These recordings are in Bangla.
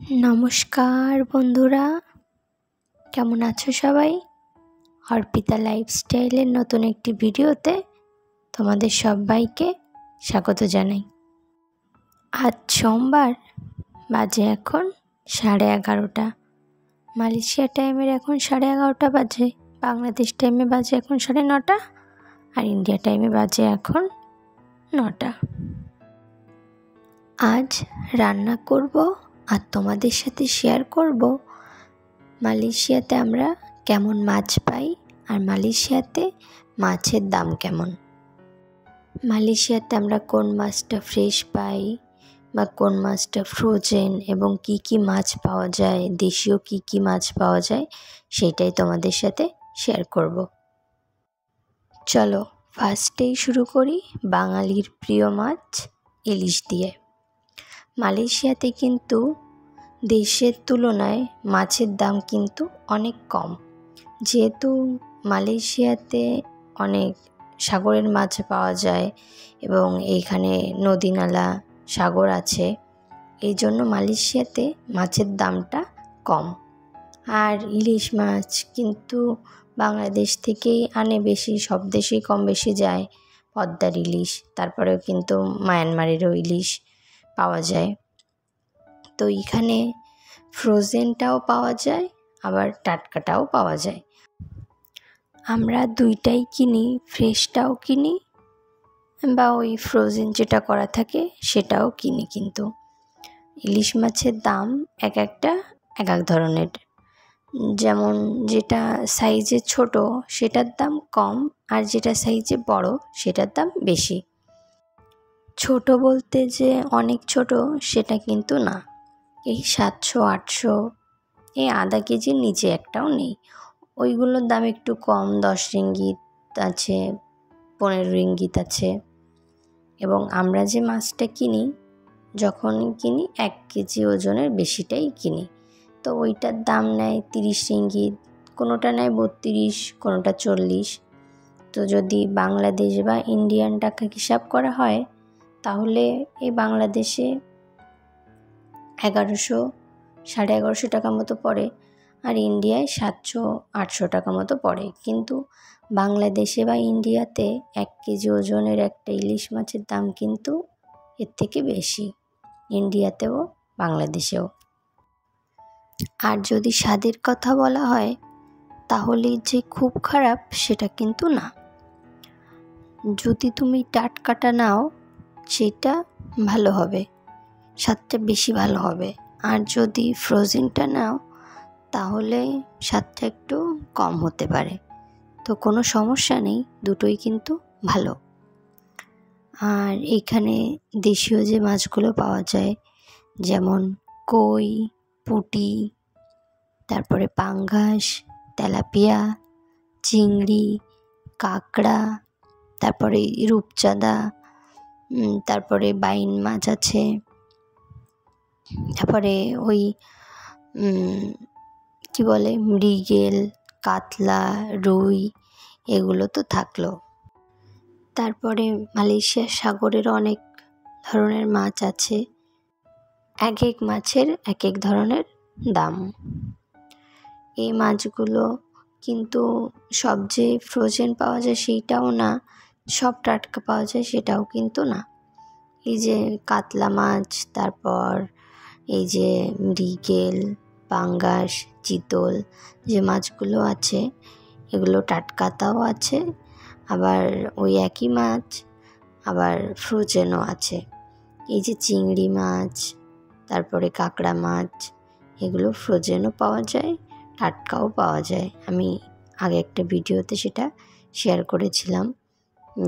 নমস্কার বন্ধুরা, কেমন আছো সবাই? অর্পিতা লাইফস্টাইলের নতুন একটি ভিডিওতে তোমাদের সবাইকে স্বাগত জানাই। আজ সোমবার, বাজে এখন 11:30। মালয়েশিয়া টাইমের এখন 11:30 বাজে, বাংলাদেশ টাইমে বাজে এখন 9:30, আর ইন্ডিয়া টাইমে বাজে এখন 9টা। আজ রান্না করব আর তোমাদের সাথে শেয়ার করব মালয়েশিয়াতে আমরা কেমন মাছ পাই আর মালয়েশিয়াতে মাছের দাম কেমন। মালয়েশিয়াতে আমরা কোন মাছটা ফ্রেশ পাই বা কোন মাছটা ফ্রোজেন এবং কি কি মাছ পাওয়া যায়, দেশীয় কি কি মাছ পাওয়া যায়, সেটাই তোমাদের সাথে শেয়ার করব। চলো ফার্স্টেই শুরু করি বাঙালির প্রিয় মাছ ইলিশ দিয়ে। মালয়েশিয়াতে কিন্তু দেশের তুলনায় মাছের দাম কিন্তু অনেক কম, যেহেতু মালয়েশিয়াতে অনেক সাগরের মাছ পাওয়া যায় এবং এইখানে নদী নালা সাগর আছে, এই জন্য মালয়েশিয়াতে মাছের দামটা কম। আর ইলিশ মাছ কিন্তু বাংলাদেশ থেকেই আনে বেশি, সব দেশেই কম বেশি যায় পদ্মার ইলিশ, তারপরেও কিন্তু মায়ানমারেরও ইলিশ পাওয়া যায়। তো এখানে ফ্রোজেনটাও পাওয়া যায় আবার টাটকাটাও পাওয়া যায়। আমরা দুইটাই কিনি, ফ্রেশটাও কিনি বা ওই ফ্রোজেন যেটা করা থাকে সেটাও কিনি। কিন্তু ইলিশ মাছের দাম এক এক ধরনের, যেমন যেটা সাইজে ছোট সেটার দাম কম, আর যেটা সাইজে বড় সেটার দাম বেশি। ছোট বলতে যে অনেক ছোট সেটা কিন্তু না, এই 700-800, এই আধা কেজির নিচে একটাও নেই। ওইগুলোর দাম একটু কম, 10 রিঙ্গিত আছে, 15 রিঙ্গিত আছে। এবং আমরা যে মাছটা কিনি, যখন কিনি 1 কেজি ওজনের বেশিটাই কিনি, তো ওইটার দাম নেয় 30 রিঙ্গিত, কোনোটা নেয় 32, কোনোটা 40। তো যদি বাংলাদেশ বা ইন্ডিয়ান টাকা হিসাব করা হয় তাহলে এই বাংলাদেশে 1100, 1150 টাকা মতো পড়ে, আর ইন্ডিয়ায় 700-800 টাকা মতো পড়ে। কিন্তু বাংলাদেশে বা ইন্ডিয়াতে 1 কেজি ওজনের একটা ইলিশ মাছের দাম কিন্তু এর থেকে বেশি, ইন্ডিয়াতেও বাংলাদেশেও। আর যদি স্বাদের কথা বলা হয় তাহলে যে খুব খারাপ সেটা কিন্তু না। যদি তুমি টাটকাটা নাও সেটা ভালো হবে, স্বাদটা বেশি ভালো হবে। আর যদি ফ্রোজেনটা নাও তাহলে স্বাদটা একটু কম হতে পারে। তো কোনো সমস্যা নেই, দুটোই কিন্তু ভালো। আর এখানে দেশীয় যে মাছগুলো পাওয়া যায়, যেমন কই, পুঁটি, তারপরে পাঙ্গাস, তেলাপিয়া, চিংড়ি, কাঁকড়া, তারপরে রূপচাঁদা, তারপরে বাইন মাছ আছে, তারপরে ওই কি বলে মৃগেল, কাতলা, রুই, এগুলো তো থাকলো। তারপরে মালয়েশিয়ার সাগরের অনেক ধরনের মাছ আছে, এক এক মাছের এক এক ধরনের দাম। এই মাছগুলো কিন্তু সব যে ফ্রোজেন পাওয়া যায় সেইটাও না, সব টাটকা পাওয়া যায় সেটাও কিন্তু না। এই যে কাতলা মাছ, তারপর এই যে মৃগেল, পাঙ্গাস, চিতল যে মাছগুলো আছে এগুলো টাটকাটাও আছে, আবার ওই একই মাছ আবার ফ্রোজেনও আছে। এই যে চিংড়ি মাছ, তারপরে কাঁকড়া মাছ, এগুলো ফ্রোজেনও পাওয়া যায়, টাটকাও পাওয়া যায়। আমি আগে একটা ভিডিওতে সেটা শেয়ার করেছিলাম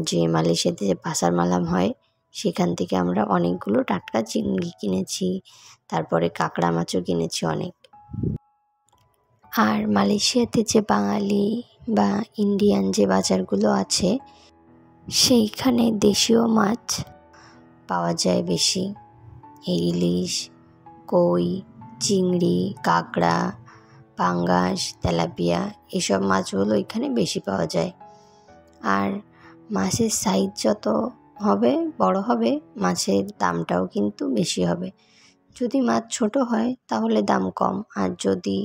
যে মালয়েশিয়াতে যে পাসার মালাম হয় সেখান থেকে আমরা অনেকগুলো টাটকা চিংড়ি কিনেছি, তারপরে কাঁকড়া মাছও কিনেছি অনেক। আর মালয়েশিয়াতে যে বাঙালি বা ইন্ডিয়ান যে বাজারগুলো আছে সেইখানে দেশীয় মাছ পাওয়া যায় বেশি। এই ইলিশ, কই, চিংড়ি, কাঁকড়া, পাঙ্গাস, তেলাপিয়া, এসব মাছগুলো এখানে বেশি পাওয়া যায়। আর মাছের সাইজ যত হবে, বড় হবে, মাছের দামটাও কিন্তু বেশি হবে। যদি মাছ ছোট হয় তাহলে দাম কম, আর যদি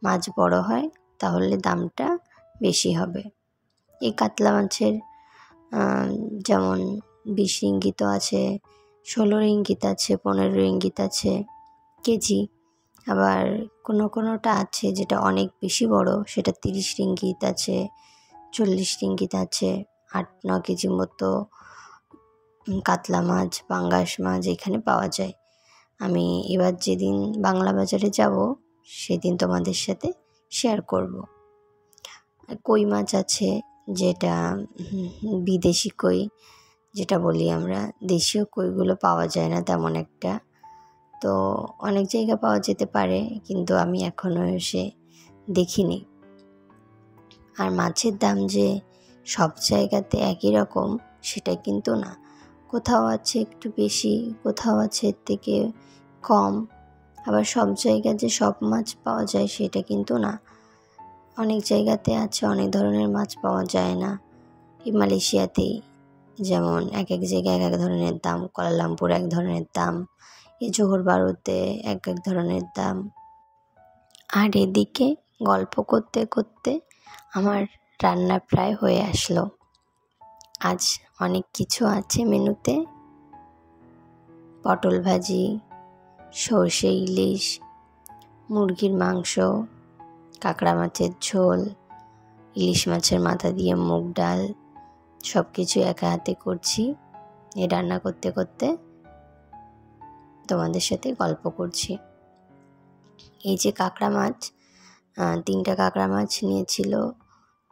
মাছ বড় হয় তাহলে দামটা বেশি হবে। এই কাতলা মাছের যেমন 20 রিঙ্গিতও আছে, 16 রিঙ্গিত আছে, 15 রিঙ্গিত আছে কেজি। আবার কোনোটা আছে যেটা অনেক বেশি বড়, সেটা 30 রিঙ্গিত আছে, 40 রিঙ্গিত আছে। 8-9 কেজি মতো কাতলা মাছ, পাঙ্গাস মাছ এখানে পাওয়া যায়। আমি এবার যেদিন বাংলা বাজারে যাব সেদিন তোমাদের সাথে শেয়ার করব। কই মাছ আছে, যেটা বিদেশি কই যেটা বলি আমরা, দেশীয় কইগুলো পাওয়া যায় না তেমন একটা। তো অনেক জায়গা পাওয়া যেতে পারে, কিন্তু আমি এখনও এসে দেখিনি। আর মাছের দাম যে সব জায়গাতে একই রকম সেটা কিন্তু না, কোথাও আছে একটু বেশি, কোথাও আছে এর থেকে কম। আবার সব জায়গায় যে সব মাছ পাওয়া যায় সেটা কিন্তু না, অনেক জায়গাতে আছে অনেক ধরনের মাছ পাওয়া যায় না। এই মালয়েশিয়াতেই যেমন এক জায়গায় এক ধরনের দাম, কুয়ালালামপুর এক ধরনের দাম, এই জোহর বারুতে এক ধরনের দাম। আর এদিকে গল্প করতে করতে আমার রান্না প্রায় হয়ে আসলো। আজ অনেক কিছু আছে মেনুতে: পটল ভাজি, সর্ষে ইলিশ, মুরগির মাংস, কাঁকড়া মাছের ঝোল, ইলিশ মাছের মাথা দিয়ে মুগ ডাল। সব কিছু একা হাতে করছি। এই রান্না করতে করতে তোমাদের সাথে গল্প করছি। এই যে কাঁকড়া মাছ, 3টা কাঁকড়া মাছ নিয়েছিল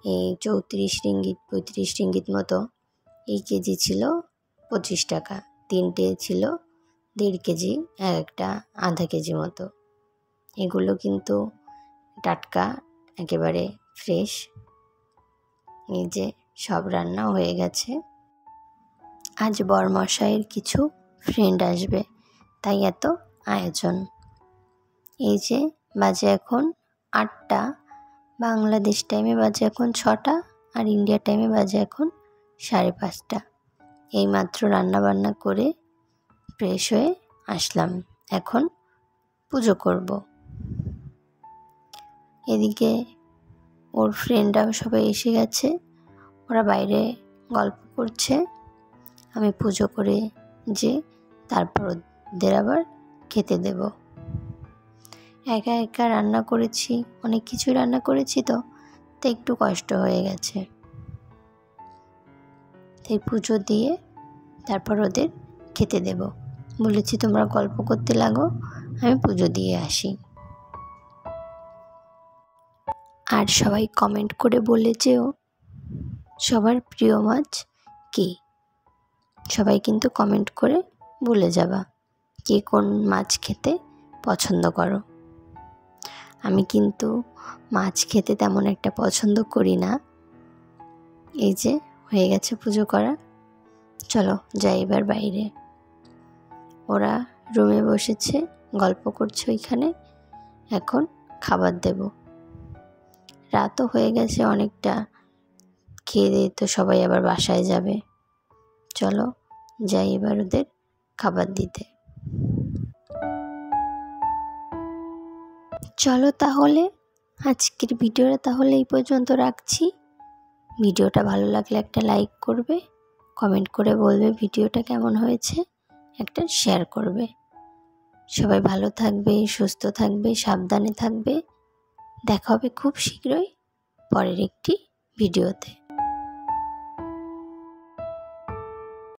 এই 34 রিঙ্গিত 35 রিঙ্গিত মতো। এই কেজি ছিল 25 টাকা, 3টে ছিল 1.5 কেজি, একটা আধা কেজি মতো। এগুলো কিন্তু টাটকা, একেবারে ফ্রেশ। এই যে সব রান্না হয়ে গেছে। আজ বরমশাইয়ের কিছু ফ্রেন্ড আসবে, তাই এত আয়োজন। এই যে বাজে এখন 8টা, বাংলাদেশ টাইমে বাজে এখন 6টা, আর ইন্ডিয়া টাইমে বাজে এখন 5:30। এইমাত্র রান্নাবান্না করে ফ্রেশ হয়ে আসলাম, এখন পুজো করব। এদিকে ওর ফ্রেন্ডরাও সবাই এসে গেছে, ওরা বাইরে গল্প করছে। আমি পুজো করে যে তারপর ওদের আবার খেতে দেব। একা একা রান্না করেছি, অনেক কিছু রান্না করেছি, তো একটু কষ্ট হয়ে গেছে। তাই পুজো দিয়ে তারপর ওদের খেতে দেব। বলেছি তোমরা গল্প করতে লাগো, আমি পুজো দিয়ে আসি। আর সবাই কমেন্ট করে বলেছেও সবার প্রিয় মাছ কী। সবাই কিন্তু কমেন্ট করে বলে যাবা কে কোন মাছ খেতে পছন্দ করো। আমি কিন্তু মাছ খেতে তেমন একটা পছন্দ করি না। এই যে হয়ে গেছে পুজো করা, চলো যাই এবার বাইরে। ওরা রুমে বসেছে, গল্প করছে ওইখানে, এখন খাবার দেব। রাতও হয়ে গেছে অনেকটা, খেয়ে দিয়ে তো সবাই আবার বাসায় যাবে। চলো যাই এবার ওদের খাবার দিতে। চলো তাহলে আজকের ভিডিওটা তাহলে এই পর্যন্ত রাখছি। ভিডিওটা ভালো লাগলে একটা লাইক করবে, কমেন্ট করে বলবে ভিডিওটা কেমন হয়েছে, একটা শেয়ার করবে। সবাই ভালো থাকবে, সুস্থ থাকবে, সাবধানে থাকবে। দেখা হবে খুব শীঘ্রই পরের একটি ভিডিওতে।